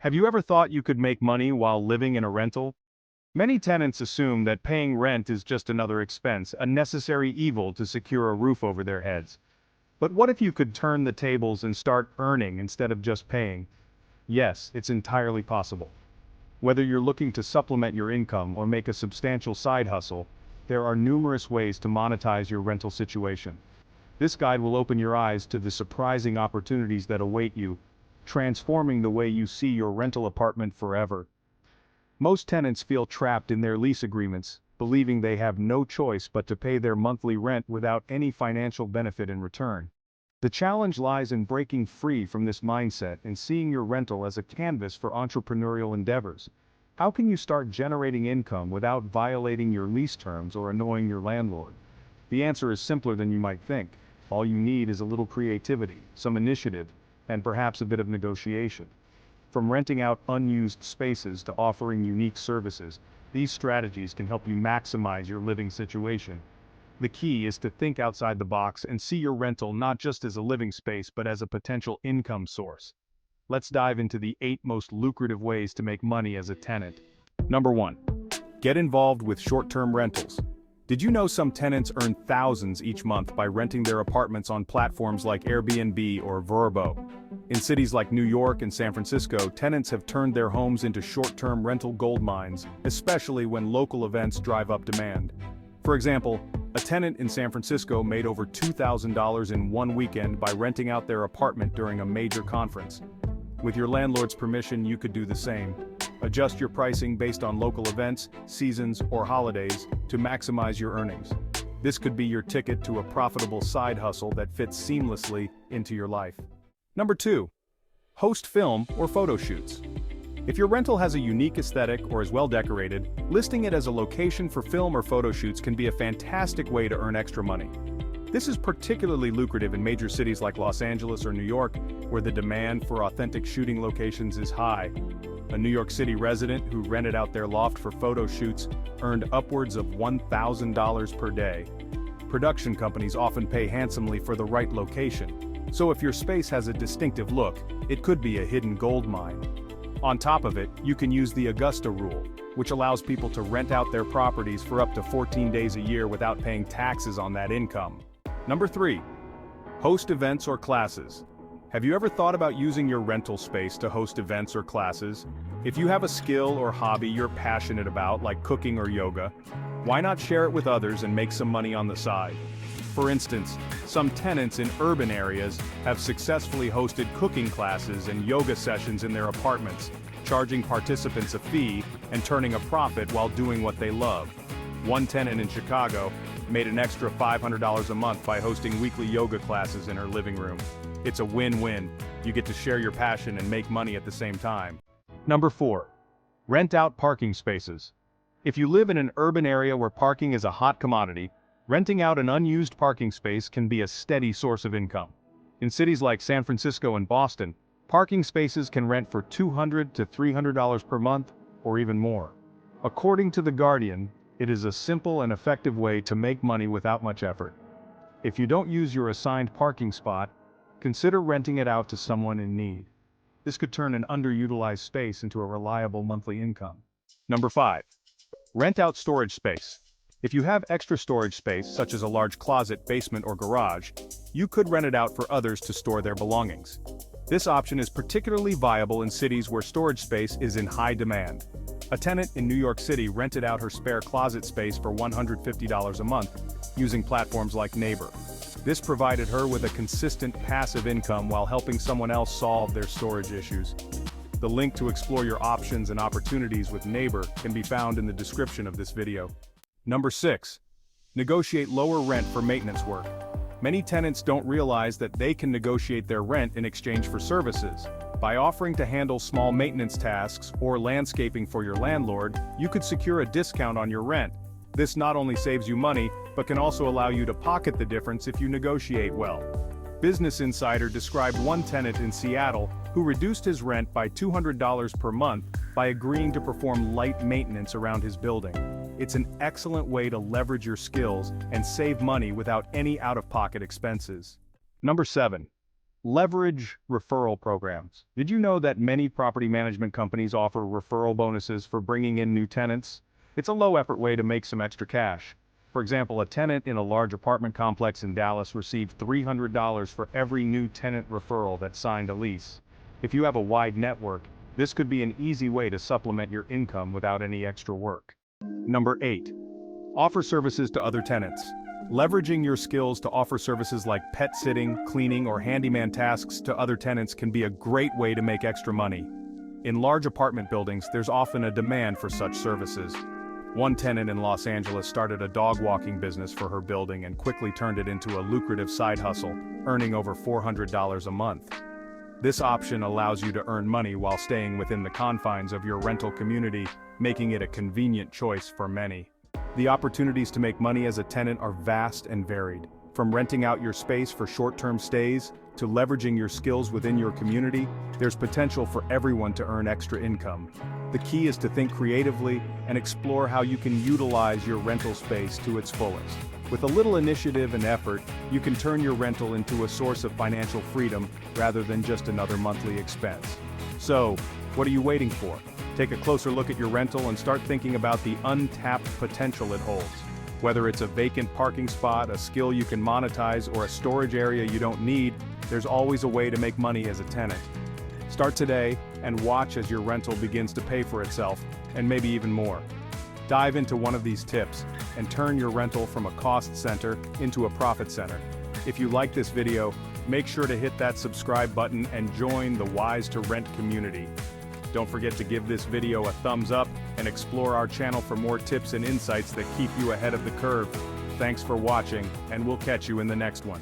Have you ever thought you could make money while living in a rental? Many tenants assume that paying rent is just another expense, a necessary evil to secure a roof over their heads. But what if you could turn the tables and start earning instead of just paying? Yes, it's entirely possible. Whether you're looking to supplement your income or make a substantial side hustle, there are numerous ways to monetize your rental situation. This guide will open your eyes to the surprising opportunities that await you, transforming the way you see your rental apartment forever. Most tenants feel trapped in their lease agreements, believing they have no choice but to pay their monthly rent without any financial benefit in return. The challenge lies in breaking free from this mindset and seeing your rental as a canvas for entrepreneurial endeavors. How can you start generating income without violating your lease terms or annoying your landlord? The answer is simpler than you might think. All you need is a little creativity, some initiative, and perhaps a bit of negotiation. From renting out unused spaces to offering unique services, these strategies can help you maximize your living situation. The key is to think outside the box and see your rental not just as a living space but as a potential income source. Let's dive into the 8 most lucrative ways to make money as a tenant. Number 1. Get involved with short-term rentals. Did you know some tenants earn thousands each month by renting their apartments on platforms like Airbnb or Vrbo? In cities like New York and San Francisco, tenants have turned their homes into short-term rental gold mines, especially when local events drive up demand. For example, a tenant in San Francisco made over $2,000 in one weekend by renting out their apartment during a major conference. With your landlord's permission, you could do the same. Adjust your pricing based on local events, seasons, or holidays to maximize your earnings. This could be your ticket to a profitable side hustle that fits seamlessly into your life. Number 2. Host film or photo shoots. If your rental has a unique aesthetic or is well decorated, listing it as a location for film or photo shoots can be a fantastic way to earn extra money. This is particularly lucrative in major cities like Los Angeles or New York, where the demand for authentic shooting locations is high. A New York City resident who rented out their loft for photo shoots earned upwards of $1,000 per day. Production companies often pay handsomely for the right location, so if your space has a distinctive look, it could be a hidden gold mine. On top of it, you can use the Augusta rule, which allows people to rent out their properties for up to 14 days a year without paying taxes on that income. Number 3. Host events or classes. Have you ever thought about using your rental space to host events or classes? If you have a skill or hobby you're passionate about, like cooking or yoga, why not share it with others and make some money on the side? For instance, some tenants in urban areas have successfully hosted cooking classes and yoga sessions in their apartments, charging participants a fee and turning a profit while doing what they love. One tenant in Chicago made an extra $500 a month by hosting weekly yoga classes in her living room. It's a win-win. You get to share your passion and make money at the same time. Number 4. Rent out parking spaces. If you live in an urban area where parking is a hot commodity, renting out an unused parking space can be a steady source of income. In cities like San Francisco and Boston, parking spaces can rent for $200 to $300 per month, or even more. According to The Guardian, it is a simple and effective way to make money without much effort. If you don't use your assigned parking spot, consider renting it out to someone in need. This could turn an underutilized space into a reliable monthly income. Number 5. Rent out storage space. If you have extra storage space, such as a large closet, basement, or garage, you could rent it out for others to store their belongings. This option is particularly viable in cities where storage space is in high demand. A tenant in New York City rented out her spare closet space for $150 a month, using platforms like Neighbor. This provided her with a consistent passive income while helping someone else solve their storage issues. The link to explore your options and opportunities with Neighbor can be found in the description of this video. Number 6. Negotiate lower rent for maintenance work. Many tenants don't realize that they can negotiate their rent in exchange for services. By offering to handle small maintenance tasks or landscaping for your landlord, you could secure a discount on your rent. This not only saves you money, but can also allow you to pocket the difference if you negotiate well. Business Insider described one tenant in Seattle who reduced his rent by $200 per month by agreeing to perform light maintenance around his building. It's an excellent way to leverage your skills and save money without any out-of-pocket expenses. Number 7. Leverage referral programs. Did you know that many property management companies offer referral bonuses for bringing in new tenants? It's a low-effort way to make some extra cash. For example, a tenant in a large apartment complex in Dallas received $300 for every new tenant referral that signed a lease. If you have a wide network, this could be an easy way to supplement your income without any extra work. Number 8. Offer services to other tenants. Leveraging your skills to offer services like pet sitting, cleaning, or handyman tasks to other tenants can be a great way to make extra money. In large apartment buildings, there's often a demand for such services. One tenant in Los Angeles started a dog walking business for her building and quickly turned it into a lucrative side hustle, earning over $400 a month. This option allows you to earn money while staying within the confines of your rental community, making it a convenient choice for many. The opportunities to make money as a tenant are vast and varied. From renting out your space for short-term stays, to leveraging your skills within your community, there's potential for everyone to earn extra income. The key is to think creatively and explore how you can utilize your rental space to its fullest. With a little initiative and effort, you can turn your rental into a source of financial freedom rather than just another monthly expense. So, what are you waiting for? Take a closer look at your rental and start thinking about the untapped potential it holds. Whether it's a vacant parking spot, a skill you can monetize, or a storage area you don't need, there's always a way to make money as a tenant. Start today and watch as your rental begins to pay for itself, and maybe even more. Dive into one of these tips and turn your rental from a cost center into a profit center. If you like this video, make sure to hit that subscribe button and join the Wise to Rent community. Don't forget to give this video a thumbs up and explore our channel for more tips and insights that keep you ahead of the curve. Thanks for watching, and we'll catch you in the next one.